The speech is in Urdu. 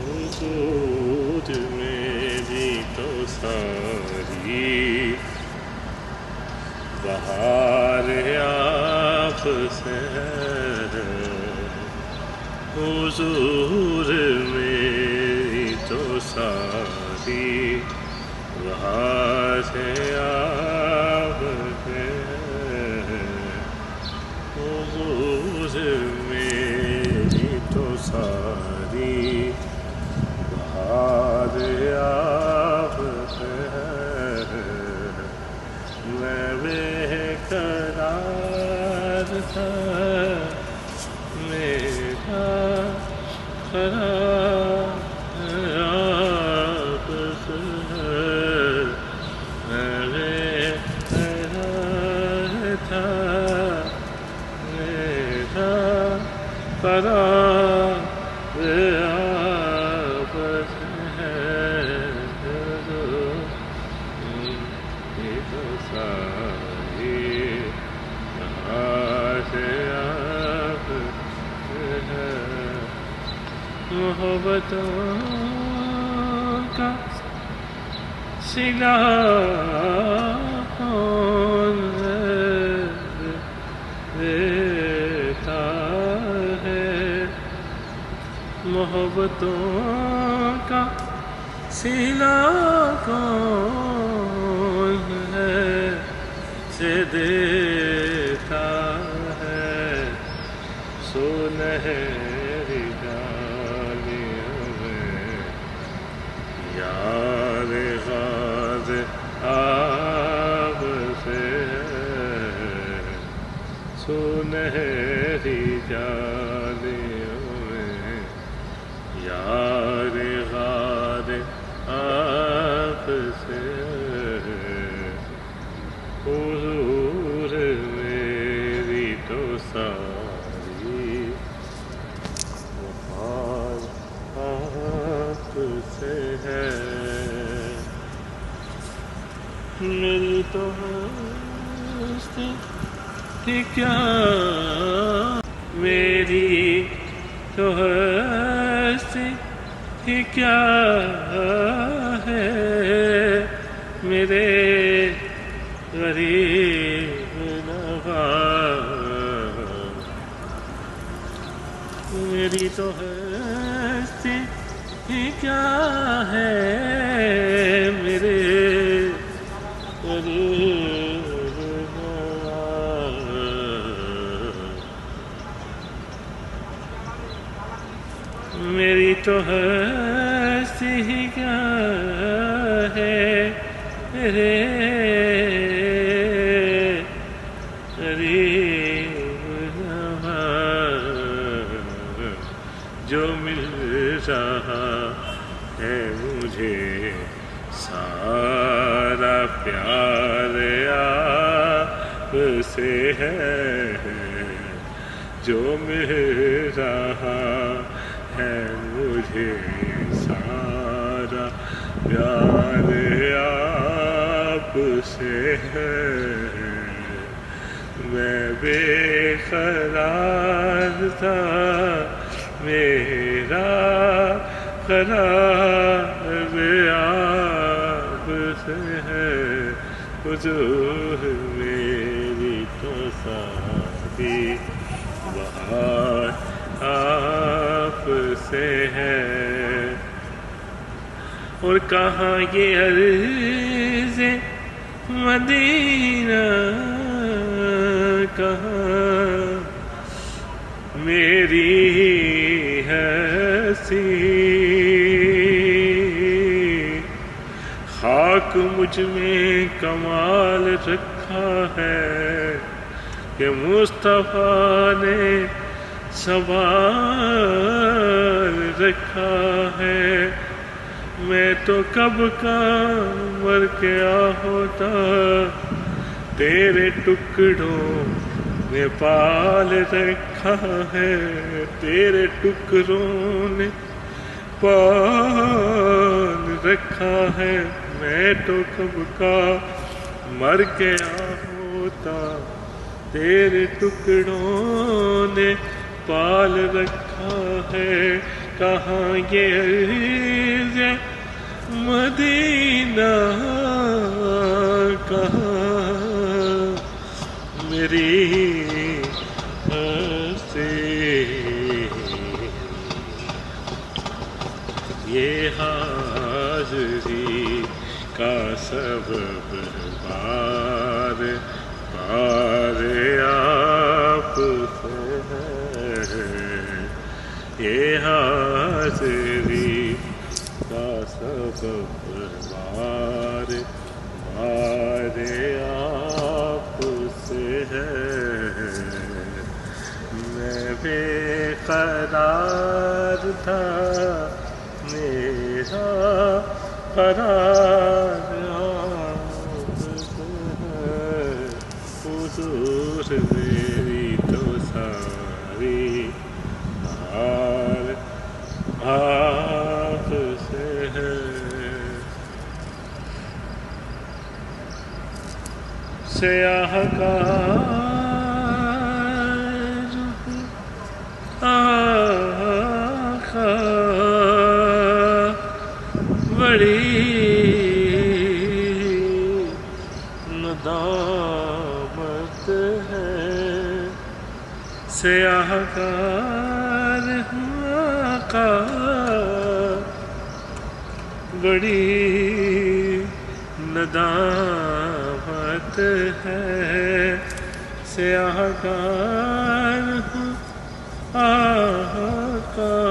وجود میری تو ساری بہار آپ سے ہے، حضور میری تو ساری بہار آپ سے ہے، حضور میری تو ساری بہار آپ سے ہے، میں بے قرار تھا میرا قرار آپ سے ہے، میں بے قرار تھا میرا قرار آپ سے ہے، یہ تو ساری بہار آپ سے ہے، محبتوں کا صلہ کون دیتا ہے، محبتوں کا صلہ کون ہے سے دیتا ہے، سنہری ڈالیوں میں یار غار آپ سے ہے، سنہری ڈالیوں میں یار غار آپ سے ہے، حضور میری تو ساری بہار آپ سے ہے، میری تو ہستی تھی کیا، میری تو ہستی تھی کیا ہے، میرے غریب نواز، میری تو ہستی ہی کیا ہے، میرے غریب نواز، میری تو ہستی ہی کیا ہے، میرے غریب نواز، جو مل رہا ہے مجھے سارا پیار آپ سے ہے، جو مل رہا ہے مجھے سارا پیار آپ سے ہے، میں بے قرار تھا میرا قرار آپ سے ہے، حضور میری تو ساری بہار آپ سے ہے، اور کہاں یہ عرض مدینہ، کہاں میری ہستی، خاک مجھ میں کمال رکھا ہے کہ مصطفیٰ نے سنبھال رکھا ہے، میں تو کب کا مر گیا ہوتا، تیرے ٹکڑوں نے پال رکھا ہے، تیرے ٹکڑوں نے پال رکھا ہے، میں تو کب کا مر گیا ہوتا، تیرے ٹکڑوں نے پال رکھا ہے، کہاں یہ عرض مدینہ کہاں میری یہ حاضری کا سبب بار بار آپ سے ہے یہ حاضری کا سبب بار بار آپ سے ہے میں بے قرار تھا میرا قرار آپ سے ہے حضور میری تو ساری حال آپ سے ہے سیاہ کا بڑی ندامت ہے سیاہ کار آقا بڑی ندامت ہے سیاہ کار آقا